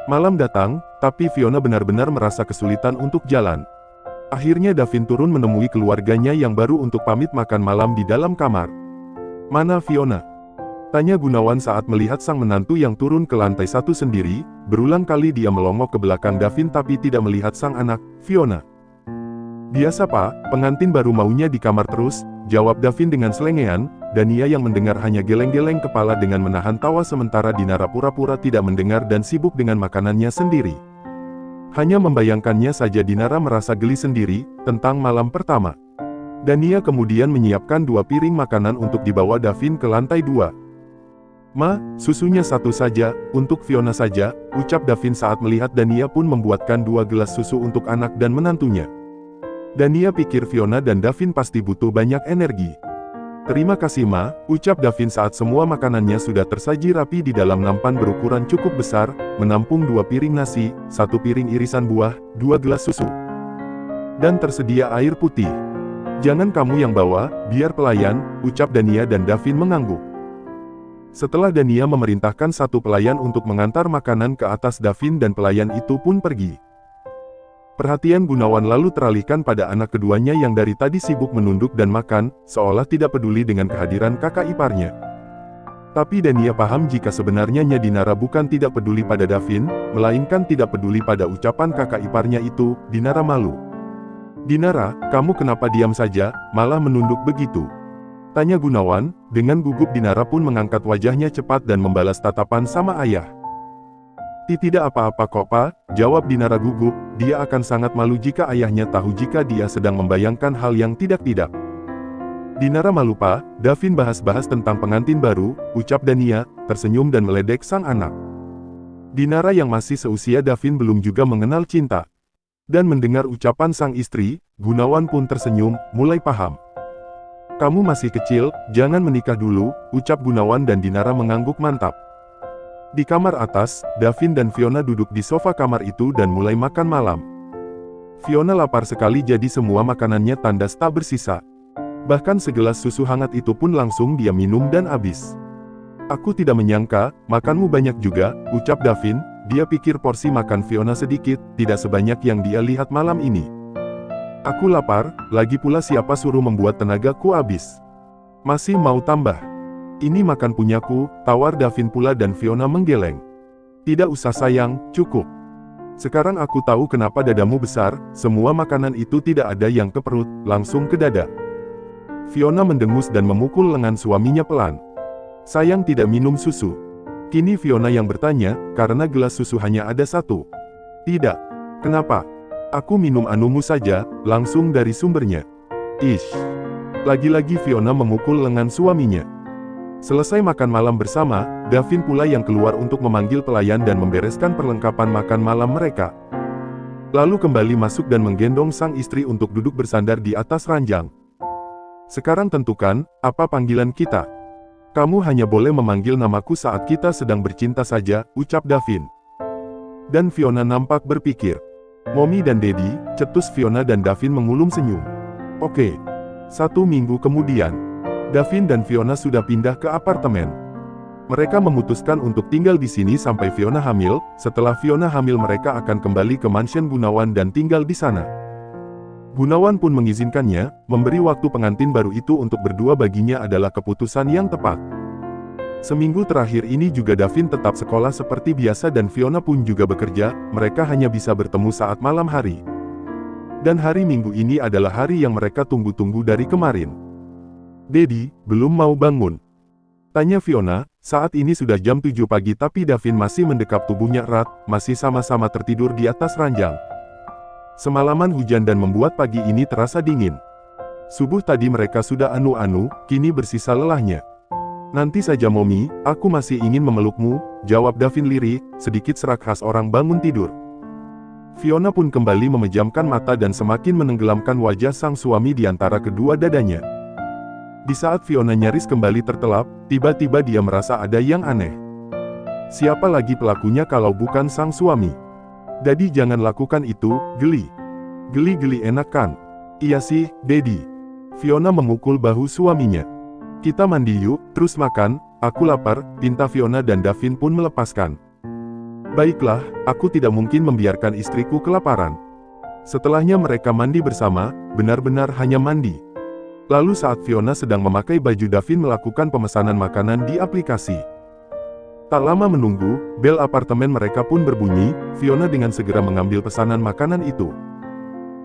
Malam datang, tapi Fiona benar-benar merasa kesulitan untuk jalan. Akhirnya Davin turun menemui keluarganya yang baru untuk pamit makan malam di dalam kamar. "Mana Fiona?" tanya Gunawan saat melihat sang menantu yang turun ke lantai 1 sendiri. Berulang kali dia melongok ke belakang Davin tapi tidak melihat sang anak, Fiona. "Biasa Pak, pengantin baru maunya di kamar terus," jawab Davin dengan selengean. Dania yang mendengar hanya geleng-geleng kepala dengan menahan tawa sementara Dinara pura-pura tidak mendengar dan sibuk dengan makanannya sendiri. Hanya membayangkannya saja Dinara merasa geli sendiri, tentang malam pertama. Dania kemudian menyiapkan 2 piring makanan untuk dibawa Davin ke lantai 2. "Ma, susunya 1 saja, untuk Fiona saja," ucap Davin saat melihat Dania pun membuatkan 2 gelas susu untuk anak dan menantunya. Dania pikir Fiona dan Davin pasti butuh banyak energi. "Terima kasih Ma," ucap Davin saat semua makanannya sudah tersaji rapi di dalam nampan berukuran cukup besar, menampung 2 piring nasi, 1 piring irisan buah, 2 gelas susu. Dan tersedia air putih. "Jangan kamu yang bawa, biar pelayan," ucap Dania dan Davin mengangguk. Setelah Dania memerintahkan 1 pelayan untuk mengantar makanan ke atas Davin dan pelayan itu pun pergi. Perhatian Gunawan lalu teralihkan pada anak keduanya yang dari tadi sibuk menunduk dan makan, seolah tidak peduli dengan kehadiran kakak iparnya. Tapi Dania paham jika sebenarnya Nya Dinara bukan tidak peduli pada Davin, melainkan tidak peduli pada ucapan kakak iparnya itu. Dinara malu. "Dinara, kamu kenapa diam saja, malah menunduk begitu?" tanya Gunawan. Dengan gugup Dinara pun mengangkat wajahnya cepat dan membalas tatapan sama ayah. "Tidak apa-apa kok Pak," jawab Dinara gugup. Dia akan sangat malu jika ayahnya tahu jika dia sedang membayangkan hal yang tidak-tidak. "Dinara malu Pak." "Davin bahas-bahas tentang pengantin baru," ucap Dania, tersenyum dan meledek sang anak. Dinara yang masih seusia Davin belum juga mengenal cinta. Dan mendengar ucapan sang istri, Gunawan pun tersenyum, mulai paham. "Kamu masih kecil, jangan menikah dulu," ucap Gunawan dan Dinara mengangguk mantap. Di kamar atas, Davin dan Fiona duduk di sofa kamar itu dan mulai makan malam. Fiona lapar sekali jadi semua makanannya tandas tak bersisa. Bahkan segelas susu hangat itu pun langsung dia minum dan habis. "Aku tidak menyangka, makanmu banyak juga," ucap Davin. Dia pikir porsi makan Fiona sedikit, tidak sebanyak yang dia lihat malam ini. "Aku lapar, lagi pula siapa suruh membuat tenagaku habis. Masih mau tambah? Ini makan punyaku," tawar Davin pula dan Fiona menggeleng. "Tidak usah sayang, cukup. Sekarang aku tahu kenapa dadamu besar, semua makanan itu tidak ada yang ke perut, langsung ke dada." Fiona mendengus dan memukul lengan suaminya pelan. "Sayang tidak minum susu?" Kini Fiona yang bertanya, karena gelas susu hanya ada 1. "Tidak. Kenapa? Aku minum anumu saja, langsung dari sumbernya." "Ish." Lagi-lagi Fiona memukul lengan suaminya. Selesai makan malam bersama, Davin pula yang keluar untuk memanggil pelayan dan membereskan perlengkapan makan malam mereka. Lalu kembali masuk dan menggendong sang istri untuk duduk bersandar di atas ranjang. "Sekarang tentukan, apa panggilan kita? Kamu hanya boleh memanggil namaku saat kita sedang bercinta saja," ucap Davin. Dan Fiona nampak berpikir. "Mommy dan Daddy," cetus Fiona dan Davin mengulum senyum. "Oke." 1 minggu kemudian, Davin dan Fiona sudah pindah ke apartemen. Mereka memutuskan untuk tinggal di sini sampai Fiona hamil. Setelah Fiona hamil mereka akan kembali ke mansion Gunawan dan tinggal di sana. Gunawan pun mengizinkannya, memberi waktu pengantin baru itu untuk berdua baginya adalah keputusan yang tepat. Seminggu terakhir ini juga Davin tetap sekolah seperti biasa dan Fiona pun juga bekerja, mereka hanya bisa bertemu saat malam hari. Dan hari Minggu ini adalah hari yang mereka tunggu-tunggu dari kemarin. "Daddy, belum mau bangun?" tanya Fiona. Saat ini sudah jam 7 pagi tapi Davin masih mendekap tubuhnya erat, masih sama-sama tertidur di atas ranjang. Semalaman hujan dan membuat pagi ini terasa dingin. Subuh tadi mereka sudah anu-anu, kini bersisa lelahnya. "Nanti saja Mommy, aku masih ingin memelukmu," jawab Davin lirih, sedikit serak khas orang bangun tidur. Fiona pun kembali memejamkan mata dan semakin menenggelamkan wajah sang suami di antara kedua dadanya. Di saat Fiona nyaris kembali tertelap, tiba-tiba dia merasa ada yang aneh. Siapa lagi pelakunya kalau bukan sang suami? "Daddy jangan lakukan itu, geli. Geli-geli enak kan?" "Iya sih, Daddy." Fiona memukul bahu suaminya. "Kita mandi yuk, terus makan, aku lapar," pinta Fiona dan Davin pun melepaskan. Baiklah, aku tidak mungkin membiarkan istriku kelaparan. Setelahnya mereka mandi bersama, benar-benar hanya mandi. Lalu saat Fiona sedang memakai baju, Davin melakukan pemesanan makanan di aplikasi. Tak lama menunggu, bel apartemen mereka pun berbunyi. Fiona dengan segera mengambil pesanan makanan itu,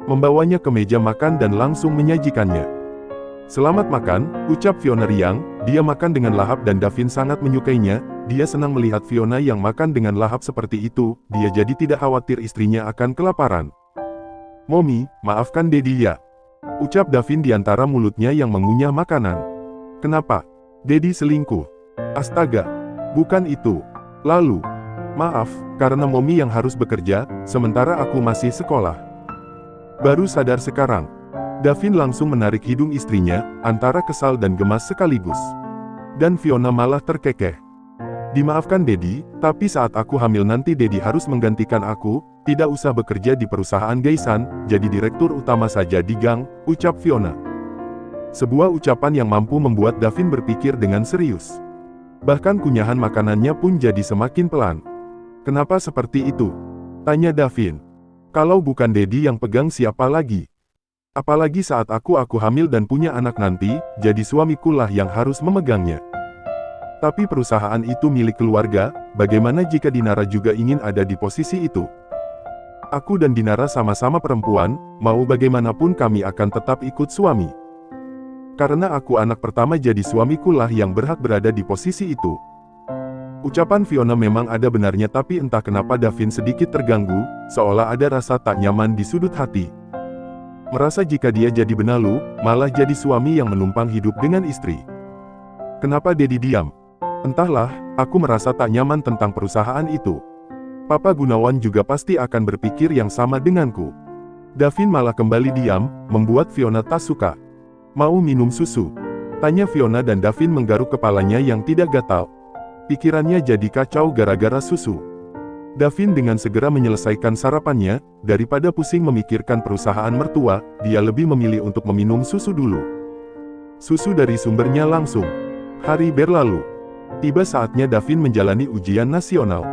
membawanya ke meja makan dan langsung menyajikannya. "Selamat makan," ucap Fiona riang. Dia makan dengan lahap dan Davin sangat menyukainya. Dia senang melihat Fiona yang makan dengan lahap seperti itu. Dia jadi tidak khawatir istrinya akan kelaparan. "Mommy, maafkan Daddy ya," ucap Davin di antara mulutnya yang mengunyah makanan. "Kenapa? Daddy selingkuh?" "Astaga, bukan itu. Lalu, maaf, karena Mommy yang harus bekerja, sementara aku masih sekolah." Baru sadar sekarang. Davin langsung menarik hidung istrinya, antara kesal dan gemas sekaligus. Dan Fiona malah terkekeh. "Dimaafkan Daddy, tapi saat aku hamil nanti Daddy harus menggantikan aku. Tidak usah bekerja di perusahaan Gaisan, jadi direktur utama saja di gang," ucap Fiona. Sebuah ucapan yang mampu membuat Davin berpikir dengan serius. Bahkan kunyahan makanannya pun jadi semakin pelan. "Kenapa seperti itu?" tanya Davin. "Kalau bukan Daddy yang pegang siapa lagi? Apalagi saat aku hamil dan punya anak nanti, jadi suamikulah yang harus memegangnya. Tapi perusahaan itu milik keluarga, bagaimana jika Dinara juga ingin ada di posisi itu? Aku dan Dinara sama-sama perempuan, mau bagaimanapun kami akan tetap ikut suami. Karena aku anak pertama jadi suamikulah yang berhak berada di posisi itu." Ucapan Fiona memang ada benarnya, tapi entah kenapa Davin sedikit terganggu, seolah ada rasa tak nyaman di sudut hati. Merasa jika dia jadi benalu, malah jadi suami yang menumpang hidup dengan istri. "Kenapa Daddy diam?" "Entahlah, aku merasa tak nyaman tentang perusahaan itu. Papa Gunawan juga pasti akan berpikir yang sama denganku." Davin malah kembali diam, membuat Fiona tak suka. "Mau minum susu?" tanya Fiona dan Davin menggaruk kepalanya yang tidak gatal. Pikirannya jadi kacau gara-gara susu. Davin dengan segera menyelesaikan sarapannya, daripada pusing memikirkan perusahaan mertua, dia lebih memilih untuk meminum susu dulu. Susu dari sumbernya langsung. Hari berlalu. Tiba saatnya Davin menjalani ujian nasional.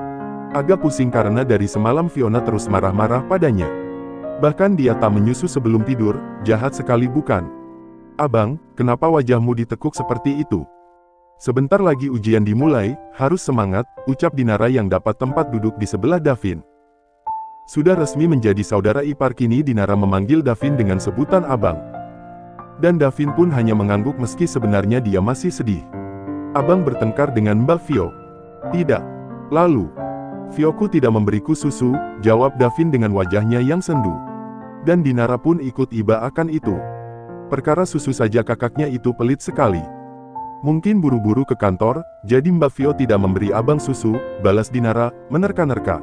Agak pusing karena dari semalam Fiona terus marah-marah padanya. Bahkan dia tak menyusu sebelum tidur, jahat sekali bukan? "Abang, kenapa wajahmu ditekuk seperti itu? Sebentar lagi ujian dimulai, harus semangat," ucap Dinara yang dapat tempat duduk di sebelah Davin. Sudah resmi menjadi saudara ipar kini Dinara memanggil Davin dengan sebutan abang. Dan Davin pun hanya mengangguk meski sebenarnya dia masih sedih. "Abang bertengkar dengan Mbak Vio?" "Tidak." "Lalu?" "Vioku tidak memberiku susu," jawab Davin dengan wajahnya yang sendu. Dan Dinara pun ikut iba akan itu. Perkara susu saja kakaknya itu pelit sekali. "Mungkin buru-buru ke kantor, jadi Mbak Vio tidak memberi abang susu," balas Dinara, menerka-nerka.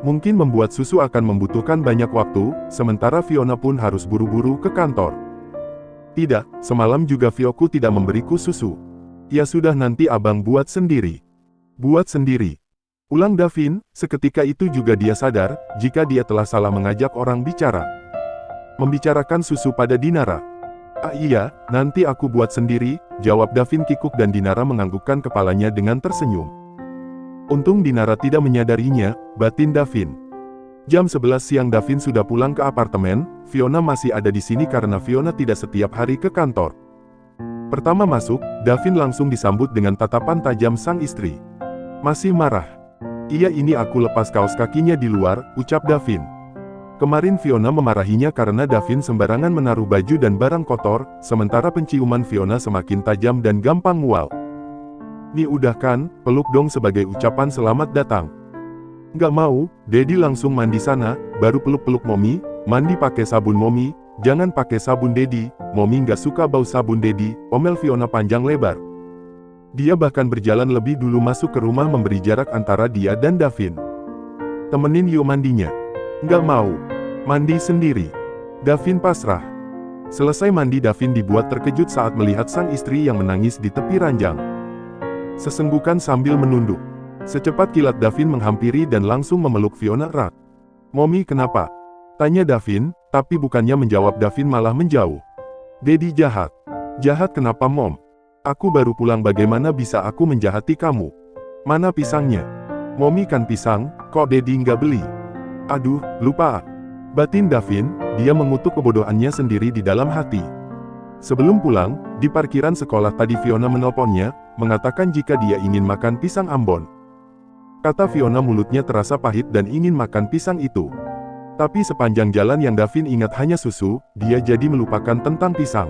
Mungkin membuat susu akan membutuhkan banyak waktu, sementara Fiona pun harus buru-buru ke kantor. "Tidak, semalam juga Vioku tidak memberiku susu." "Ya sudah, nanti abang buat sendiri." "Buat sendiri?" ulang Davin. Seketika itu juga dia sadar, jika dia telah salah mengajak orang bicara. Membicarakan susu pada Dinara. "Ah iya, nanti aku buat sendiri," jawab Davin kikuk dan Dinara menganggukkan kepalanya dengan tersenyum. Untung Dinara tidak menyadarinya, batin Davin. Jam 11 siang Davin sudah pulang ke apartemen. Fiona masih ada di sini karena Fiona tidak setiap hari ke kantor. Pertama masuk, Davin langsung disambut dengan tatapan tajam sang istri. "Masih marah?" "Iya, ini aku lepas kaos kakinya di luar," ucap Davin. Kemarin Fiona memarahinya karena Davin sembarangan menaruh baju dan barang kotor, sementara penciuman Fiona semakin tajam dan gampang mual. "Nih udah kan, peluk dong sebagai ucapan selamat datang." "Nggak mau, Daddy langsung mandi sana, baru peluk-peluk Mommy." "Mandi pakai sabun Mommy, jangan pakai sabun Daddy, Mommy nggak suka bau sabun Daddy," omel Fiona panjang lebar. Dia bahkan berjalan lebih dulu masuk ke rumah memberi jarak antara dia dan Davin. "Temenin yuk mandinya." "Nggak mau. Mandi sendiri." Davin pasrah. Selesai mandi Davin dibuat terkejut saat melihat sang istri yang menangis di tepi ranjang. Sesenggukan sambil menunduk. Secepat kilat Davin menghampiri dan langsung memeluk Fiona erat. "Mommy kenapa?" tanya Davin, tapi bukannya menjawab Davin malah menjauh. "Daddy jahat." "Jahat kenapa Mom? Aku baru pulang, bagaimana bisa aku menjahati kamu? Mana pisangnya?" Momi kan pisang, kok Dedi nggak beli? Aduh, lupa. Batin Davin, dia mengutuk kebodohannya sendiri di dalam hati. Sebelum pulang, di parkiran sekolah tadi Fiona menelponnya, mengatakan jika dia ingin makan pisang Ambon. Kata Fiona mulutnya terasa pahit dan ingin makan pisang itu. Tapi sepanjang jalan yang Davin ingat hanya susu, dia jadi melupakan tentang pisang.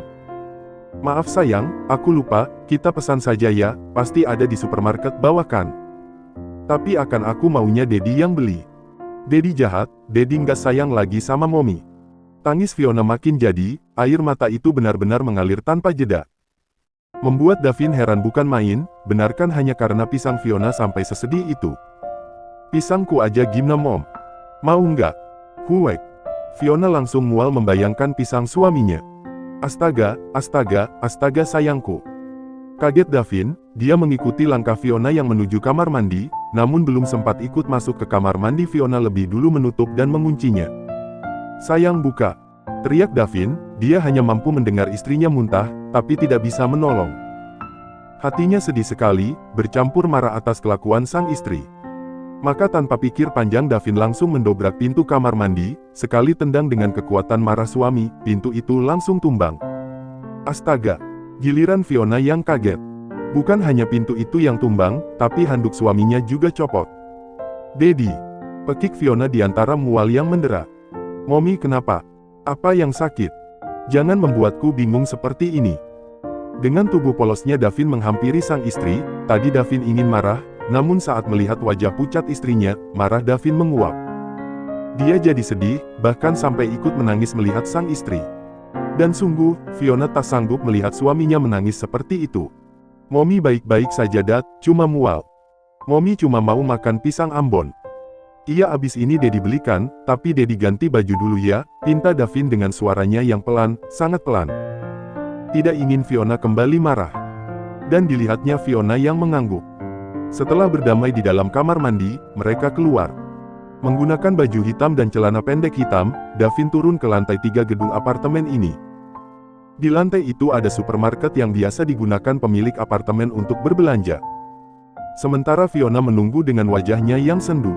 Maaf sayang, aku lupa, kita pesan saja ya, pasti ada di supermarket bawah kan. Tapi akan aku maunya Dedi yang beli. Dedi jahat, Dedi nggak sayang lagi sama Momi. Tangis Fiona makin jadi, air mata itu benar-benar mengalir tanpa jeda. Membuat Davin heran bukan main, benarkan hanya karena pisang Fiona sampai sesedih itu. Pisangku aja gimna mom. Mau nggak? Huwek. Fiona langsung mual membayangkan pisang suaminya. Astaga, astaga, astaga sayangku. Kaget Davin, dia mengikuti langkah Fiona yang menuju kamar mandi, namun belum sempat ikut masuk ke kamar mandi Fiona lebih dulu menutup dan menguncinya. Sayang buka. Teriak Davin, dia hanya mampu mendengar istrinya muntah, tapi tidak bisa menolong. Hatinya sedih sekali, bercampur marah atas kelakuan sang istri. Maka tanpa pikir panjang Davin langsung mendobrak pintu kamar mandi, sekali tendang dengan kekuatan marah suami, pintu itu langsung tumbang. Astaga! Giliran Fiona yang kaget. Bukan hanya pintu itu yang tumbang, tapi handuk suaminya juga copot. Dedi! Pekik Fiona di antara mual yang mendera. Momi kenapa? Apa yang sakit? Jangan membuatku bingung seperti ini. Dengan tubuh polosnya Davin menghampiri sang istri, tadi Davin ingin marah, namun saat melihat wajah pucat istrinya, marah Davin menguap. Dia jadi sedih, bahkan sampai ikut menangis melihat sang istri. Dan sungguh, Fiona tak sanggup melihat suaminya menangis seperti itu. Momi baik-baik saja Dat, cuma mual. Momi cuma mau makan pisang Ambon. Iya abis ini Dedi belikan, tapi Dedi ganti baju dulu ya, pinta Davin dengan suaranya yang pelan, sangat pelan. Tidak ingin Fiona kembali marah. Dan dilihatnya Fiona yang mengangguk. Setelah berdamai di dalam kamar mandi, mereka keluar. Menggunakan baju hitam dan celana pendek hitam, Davin turun ke lantai 3 gedung apartemen ini. Di lantai itu ada supermarket yang biasa digunakan pemilik apartemen untuk berbelanja. Sementara Fiona menunggu dengan wajahnya yang sendu.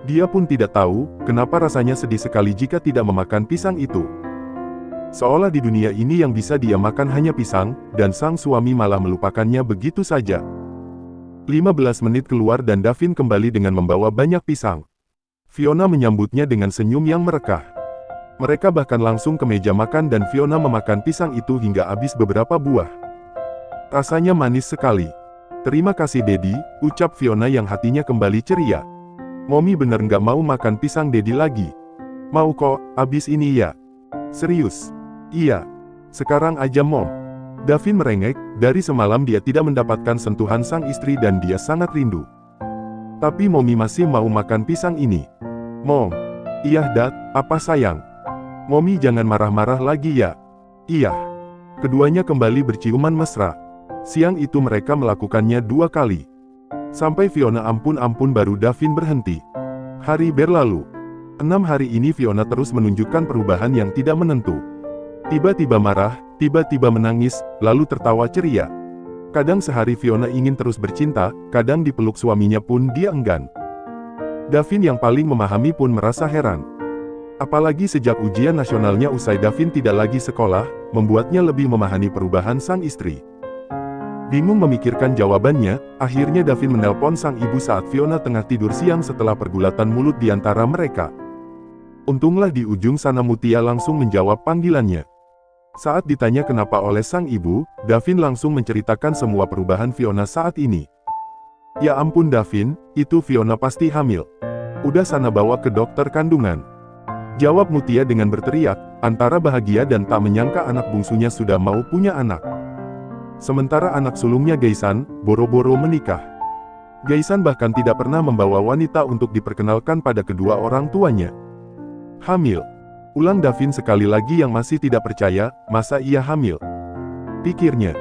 Dia pun tidak tahu, kenapa rasanya sedih sekali jika tidak memakan pisang itu. Seolah di dunia ini yang bisa dia makan hanya pisang, dan sang suami malah melupakannya begitu saja. 15 menit keluar dan Davin kembali dengan membawa banyak pisang. Fiona menyambutnya dengan senyum yang merekah. Mereka bahkan langsung ke meja makan dan Fiona memakan pisang itu hingga habis beberapa buah. Rasanya manis sekali. Terima kasih Dedi, ucap Fiona yang hatinya kembali ceria. Momi bener nggak mau makan pisang Dedi lagi. Mau kok, abis ini ya. Serius? Iya. Sekarang aja Mom. Davin merengek, dari semalam dia tidak mendapatkan sentuhan sang istri dan dia sangat rindu. Tapi Momi masih mau makan pisang ini. Mom. Iya Dat, apa sayang? Momi jangan marah-marah lagi ya. Iya. Keduanya kembali berciuman mesra. Siang itu mereka melakukannya 2 kali. Sampai Fiona ampun-ampun baru Davin berhenti. Hari berlalu. 6 hari ini Fiona terus menunjukkan perubahan yang tidak menentu. Tiba-tiba marah, tiba-tiba menangis, lalu tertawa ceria. Kadang sehari Fiona ingin terus bercinta, kadang dipeluk suaminya pun dia enggan. Davin yang paling memahami pun merasa heran. Apalagi sejak ujian nasionalnya usai Davin tidak lagi sekolah, membuatnya lebih memahami perubahan sang istri. Bingung memikirkan jawabannya, akhirnya Davin menelpon sang ibu saat Fiona tengah tidur siang setelah pergulatan mulut di antara mereka. Untunglah di ujung sana Mutia langsung menjawab panggilannya. Saat ditanya kenapa oleh sang ibu, Davin langsung menceritakan semua perubahan Fiona saat ini. Ya ampun Davin, itu Fiona pasti hamil. Udah sana bawa ke dokter kandungan. Jawab Mutia dengan berteriak, antara bahagia dan tak menyangka anak bungsunya sudah mau punya anak. Sementara anak sulungnya Gaisan, boro-boro menikah. Gaisan bahkan tidak pernah membawa wanita untuk diperkenalkan pada kedua orang tuanya. Hamil. Ulang Davin sekali lagi yang masih tidak percaya, masa ia hamil? Pikirnya.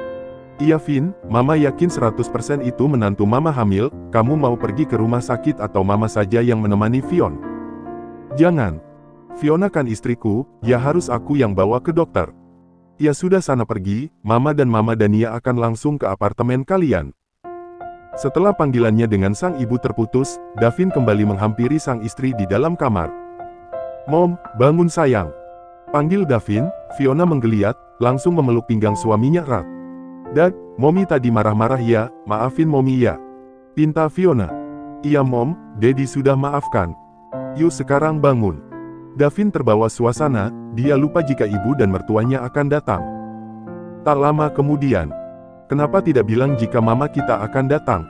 Iya Vin, Mama yakin 100% itu menantu Mama hamil, kamu mau pergi ke rumah sakit atau Mama saja yang menemani Fion? Jangan. Fiona kan istriku, ya harus aku yang bawa ke dokter. Ya sudah sana pergi, Mama dan Mama Dania akan langsung ke apartemen kalian. Setelah panggilannya dengan sang ibu terputus, Davin kembali menghampiri sang istri di dalam kamar. "Mom, bangun sayang," panggil Davin. Fiona menggeliat, langsung memeluk pinggang suaminya erat. "Dad, Mommy tadi marah-marah ya, maafin Mommy ya," pinta Fiona. "Iya Mom, Daddy sudah maafkan. Yuk sekarang bangun." Davin terbawa suasana, dia lupa jika ibu dan mertuanya akan datang. Tak lama kemudian, "Kenapa tidak bilang jika mama kita akan datang?"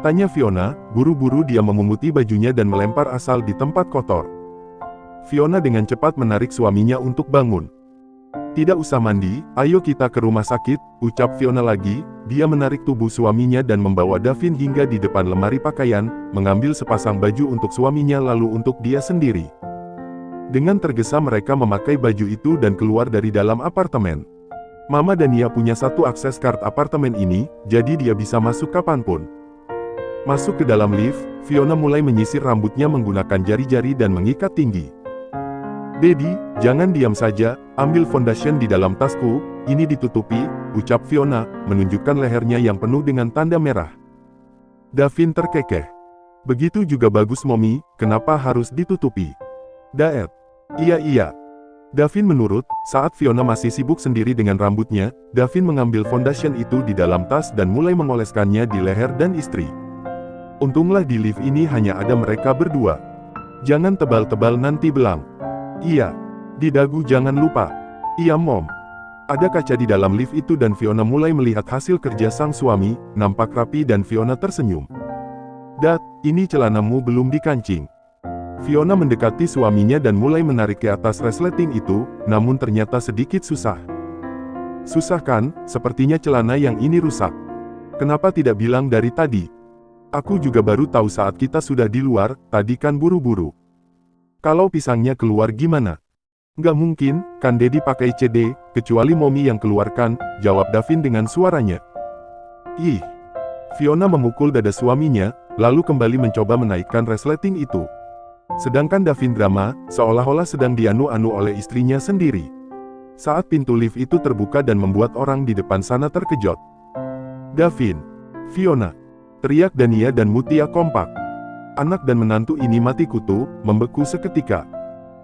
tanya Fiona. Buru-buru dia memunguti bajunya dan melempar asal di tempat kotor. Fiona dengan cepat menarik suaminya untuk bangun. "Tidak usah mandi, ayo kita ke rumah sakit," ucap Fiona lagi. Dia menarik tubuh suaminya dan membawa Davin hingga di depan lemari pakaian, mengambil sepasang baju untuk suaminya lalu untuk dia sendiri. Dengan tergesa mereka memakai baju itu dan keluar dari dalam apartemen. Mama Dania punya satu akses card apartemen ini, jadi dia bisa masuk kapanpun. Masuk ke dalam lift, Fiona mulai menyisir rambutnya menggunakan jari-jari dan mengikat tinggi. "Daddy, jangan diam saja, ambil foundation di dalam tasku, ini ditutupi," ucap Fiona, menunjukkan lehernya yang penuh dengan tanda merah. Davin terkekeh. "Begitu juga bagus Mommy, kenapa harus ditutupi?" "Dad." Iya. Davin menurut. Saat Fiona masih sibuk sendiri dengan rambutnya, Davin mengambil foundation itu di dalam tas dan mulai mengoleskannya di leher dan istri. Untunglah di lift ini hanya ada mereka berdua. "Jangan tebal-tebal nanti belang." "Iya." "Di dagu jangan lupa." "Iya Mom." Ada kaca di dalam lift itu dan Fiona mulai melihat hasil kerja sang suami, nampak rapi dan Fiona tersenyum. "Dad, ini celanamu belum dikancing." Fiona mendekati suaminya dan mulai menarik ke atas resleting itu, namun ternyata sedikit susah. "Susah kan? Sepertinya celana yang ini rusak. Kenapa tidak bilang dari tadi? Aku juga baru tahu saat kita sudah di luar, tadi kan buru-buru. Kalau pisangnya keluar gimana?" "Nggak mungkin, kan Daddy pakai CD, kecuali Mommy yang keluarkan," jawab Davin dengan suaranya. "Ih." Fiona memukul dada suaminya, lalu kembali mencoba menaikkan resleting itu. Sedangkan Davin drama, seolah-olah sedang dianu-anu oleh istrinya sendiri. Saat pintu lift itu terbuka dan membuat orang di depan sana terkejut. "Davin, Fiona," teriak Dania dan Mutia kompak. Anak dan menantu ini mati kutu, membeku seketika.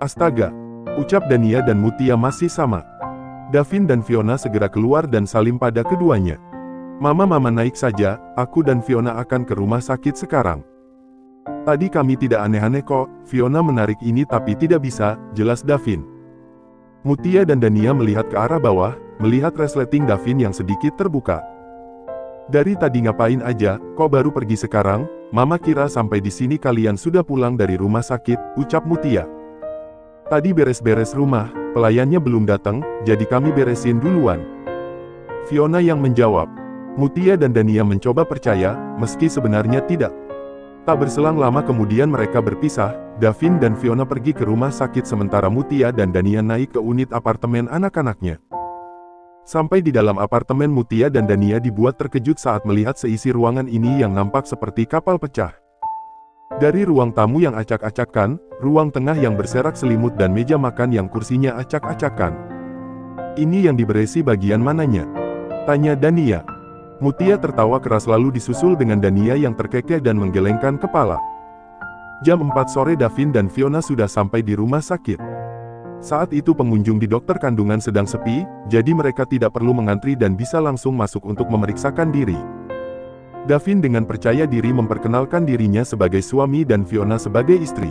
"Astaga," ucap Dania dan Mutia masih sama. Davin dan Fiona segera keluar dan salim pada keduanya. Mama naik saja, aku dan Fiona akan ke rumah sakit sekarang." "Tadi kami tidak aneh-aneh kok." Fiona menarik ini tapi tidak bisa, jelas Davin. Mutia dan Dania melihat ke arah bawah, melihat resleting Davin yang sedikit terbuka. "Dari tadi ngapain aja, kok baru pergi sekarang? Mama kira sampai di sini kalian sudah pulang dari rumah sakit," ucap Mutia. "Tadi beres-beres rumah, pelayannya belum datang, jadi kami beresin duluan," Fiona yang menjawab. Mutia dan Dania mencoba percaya, meski sebenarnya tidak. Tak berselang lama kemudian mereka berpisah, Davin dan Fiona pergi ke rumah sakit sementara Mutia dan Dania naik ke unit apartemen anak-anaknya. Sampai di dalam apartemen Mutia dan Dania dibuat terkejut saat melihat seisi ruangan ini yang nampak seperti kapal pecah. Dari ruang tamu yang acak-acakan, ruang tengah yang berserak selimut dan meja makan yang kursinya acak-acakan. "Ini yang diberesi bagian mananya?" tanya Dania. Mutia tertawa keras lalu disusul dengan Dania yang terkekeh dan menggelengkan kepala. Jam 4 sore Davin dan Fiona sudah sampai di rumah sakit. Saat itu pengunjung di dokter kandungan sedang sepi, jadi mereka tidak perlu mengantri dan bisa langsung masuk untuk memeriksakan diri. Davin dengan percaya diri memperkenalkan dirinya sebagai suami dan Fiona sebagai istri.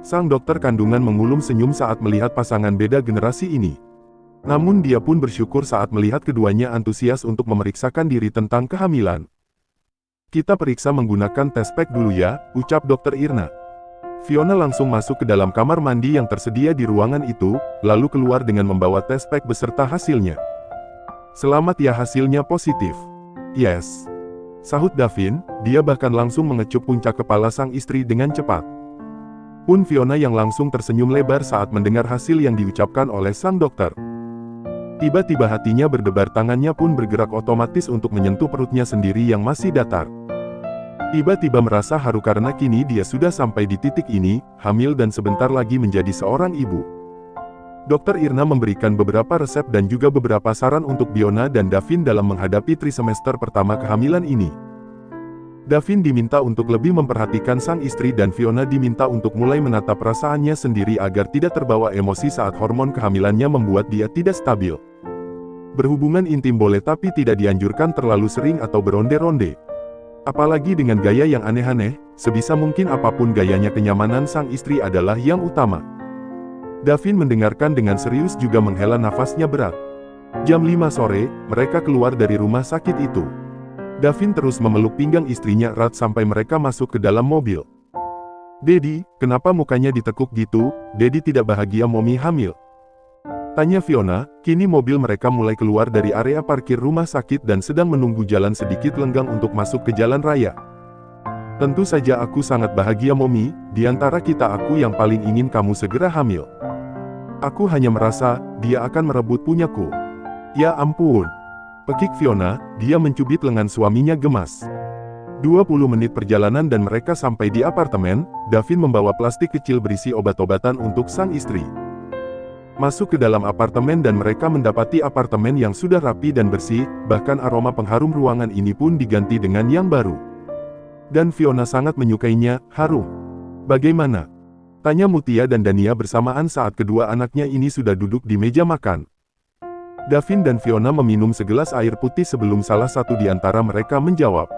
Sang dokter kandungan mengulum senyum saat melihat pasangan beda generasi ini. Namun dia pun bersyukur saat melihat keduanya antusias untuk memeriksakan diri tentang kehamilan. "Kita periksa menggunakan tes pack dulu ya," ucap Dr. Irna. Fiona langsung masuk ke dalam kamar mandi yang tersedia di ruangan itu, lalu keluar dengan membawa tes pack beserta hasilnya. "Selamat ya, hasilnya positif." "Yes," sahut Davin, dia bahkan langsung mengecup puncak kepala sang istri dengan cepat. Pun Fiona yang langsung tersenyum lebar saat mendengar hasil yang diucapkan oleh sang dokter. Tiba-tiba hatinya berdebar, tangannya pun bergerak otomatis untuk menyentuh perutnya sendiri yang masih datar. Tiba-tiba merasa haru karena kini dia sudah sampai di titik ini, hamil dan sebentar lagi menjadi seorang ibu. Dr. Irna memberikan beberapa resep dan juga beberapa saran untuk Fiona dan Davin dalam menghadapi trimester pertama kehamilan ini. Davin diminta untuk lebih memperhatikan sang istri dan Fiona diminta untuk mulai menata perasaannya sendiri agar tidak terbawa emosi saat hormon kehamilannya membuat dia tidak stabil. Berhubungan intim boleh tapi tidak dianjurkan terlalu sering atau beronde-ronde. Apalagi dengan gaya yang aneh-aneh, sebisa mungkin apapun gayanya kenyamanan sang istri adalah yang utama. Davin mendengarkan dengan serius juga menghela nafasnya berat. Jam 5 sore, mereka keluar dari rumah sakit itu. Davin terus memeluk pinggang istrinya erat sampai mereka masuk ke dalam mobil. "Dedi, kenapa mukanya ditekuk gitu? Dedi tidak bahagia Mommy hamil?" tanya Fiona. Kini mobil mereka mulai keluar dari area parkir rumah sakit dan sedang menunggu jalan sedikit lenggang untuk masuk ke jalan raya. "Tentu saja aku sangat bahagia Mommy, di antara kita aku yang paling ingin kamu segera hamil. Aku hanya merasa, dia akan merebut punyaku." "Ya ampun," pekik Fiona, dia mencubit lengan suaminya gemas. 20 menit perjalanan dan mereka sampai di apartemen. Davin membawa plastik kecil berisi obat-obatan untuk sang istri. Masuk ke dalam apartemen dan mereka mendapati apartemen yang sudah rapi dan bersih, bahkan aroma pengharum ruangan ini pun diganti dengan yang baru. Dan Fiona sangat menyukainya, harum. "Bagaimana?" tanya Mutia dan Dania bersamaan saat kedua anaknya ini sudah duduk di meja makan. Davin dan Fiona meminum segelas air putih sebelum salah satu di antara mereka menjawab.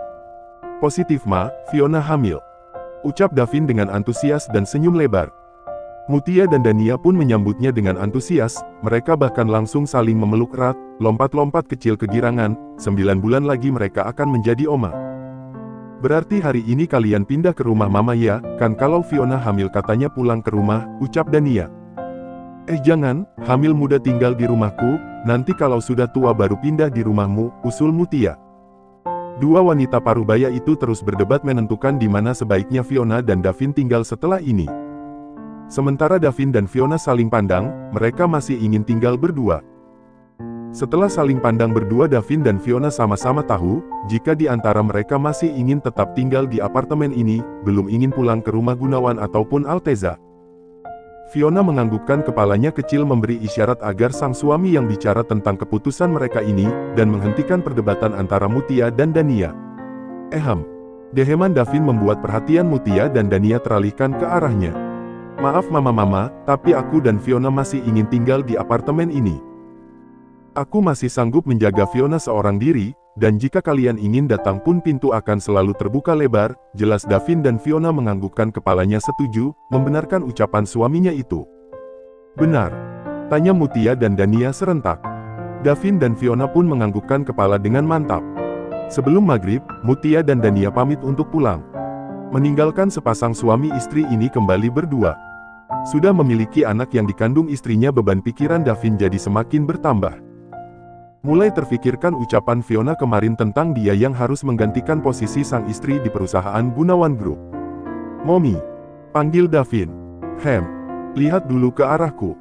"Positif Ma, Fiona hamil," ucap Davin dengan antusias dan senyum lebar. Mutia dan Dania pun menyambutnya dengan antusias, mereka bahkan langsung saling memeluk erat, lompat-lompat kecil kegirangan, 9 bulan lagi mereka akan menjadi oma. "Berarti hari ini kalian pindah ke rumah Mama ya, kan kalau Fiona hamil katanya pulang ke rumah," ucap Dania. Jangan, hamil muda tinggal di rumahku, nanti kalau sudah tua baru pindah di rumahmu," usul Mutia. Dua wanita parubaya itu terus berdebat menentukan di mana sebaiknya Fiona dan Davin tinggal setelah ini. Sementara Davin dan Fiona saling pandang, mereka masih ingin tinggal berdua. Setelah saling pandang berdua, Davin dan Fiona sama-sama tahu, jika di antara mereka masih ingin tetap tinggal di apartemen ini, belum ingin pulang ke rumah Gunawan ataupun Alteza. Fiona menganggukkan kepalanya kecil memberi isyarat agar sang suami yang bicara tentang keputusan mereka ini, dan menghentikan perdebatan antara Mutia dan Dania. Deheman Davin membuat perhatian Mutia dan Dania teralihkan ke arahnya. "Maaf Mama, tapi aku dan Fiona masih ingin tinggal di apartemen ini. Aku masih sanggup menjaga Fiona seorang diri, dan jika kalian ingin datang pun pintu akan selalu terbuka lebar," jelas Davin dan Fiona menganggukkan kepalanya setuju, membenarkan ucapan suaminya itu. "Benar?" tanya Mutia dan Dania serentak. Davin dan Fiona pun menganggukkan kepala dengan mantap. Sebelum maghrib, Mutia dan Dania pamit untuk pulang. Meninggalkan sepasang suami istri ini kembali berdua. Sudah memiliki anak yang dikandung istrinya, beban pikiran Davin jadi semakin bertambah. Mulai terfikirkan ucapan Fiona kemarin tentang dia yang harus menggantikan posisi sang istri di perusahaan Gunawan Group. "Mommy," panggil Davin. Lihat dulu ke arahku."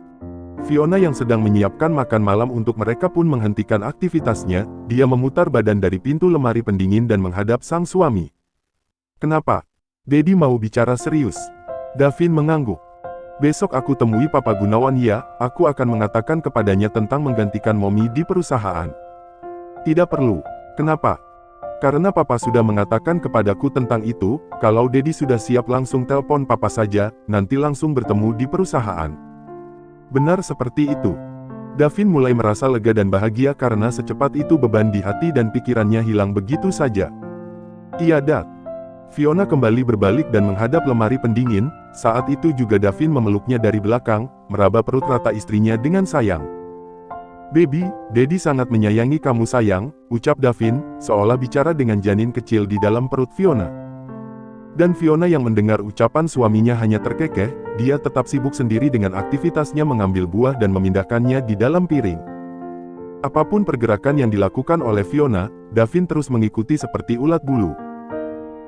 Fiona yang sedang menyiapkan makan malam untuk mereka pun menghentikan aktivitasnya, dia memutar badan dari pintu lemari pendingin dan menghadap sang suami. "Kenapa? Dedi mau bicara serius." Davin mengangguk. "Besok aku temui Papa Gunawan ya, aku akan mengatakan kepadanya tentang menggantikan Mommy di perusahaan." "Tidak perlu." "Kenapa?" "Karena Papa sudah mengatakan kepadaku tentang itu, kalau Dedi sudah siap langsung telepon Papa saja, nanti langsung bertemu di perusahaan." "Benar seperti itu." Davin mulai merasa lega dan bahagia karena secepat itu beban di hati dan pikirannya hilang begitu saja. "Iya Dad." Fiona kembali berbalik dan menghadap lemari pendingin, saat itu juga Davin memeluknya dari belakang, meraba perut rata istrinya dengan sayang. "Baby, Dedi sangat menyayangi kamu sayang," ucap Davin, seolah bicara dengan janin kecil di dalam perut Fiona. Dan Fiona yang mendengar ucapan suaminya hanya terkekeh, dia tetap sibuk sendiri dengan aktivitasnya mengambil buah dan memindahkannya di dalam piring. Apapun pergerakan yang dilakukan oleh Fiona, Davin terus mengikuti seperti ulat bulu.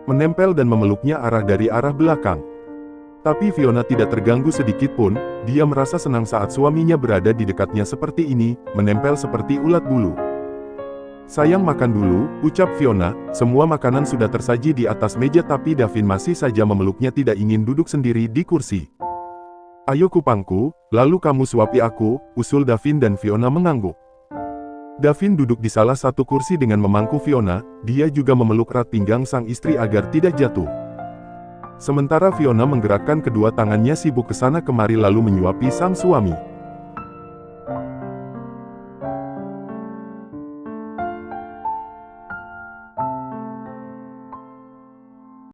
Menempel dan memeluknya dari arah belakang. Tapi Fiona tidak terganggu sedikit pun, dia merasa senang saat suaminya berada di dekatnya seperti ini, menempel seperti ulat bulu. "Sayang makan dulu," ucap Fiona, semua makanan sudah tersaji di atas meja tapi Davin masih saja memeluknya tidak ingin duduk sendiri di kursi. "Ayo kupangku, lalu kamu suapi aku," usul Davin dan Fiona mengangguk. Davin duduk di salah satu kursi dengan memangku Fiona, dia juga memeluk erat pinggang sang istri agar tidak jatuh. Sementara Fiona menggerakkan kedua tangannya sibuk kesana kemari lalu menyuapi sang suami.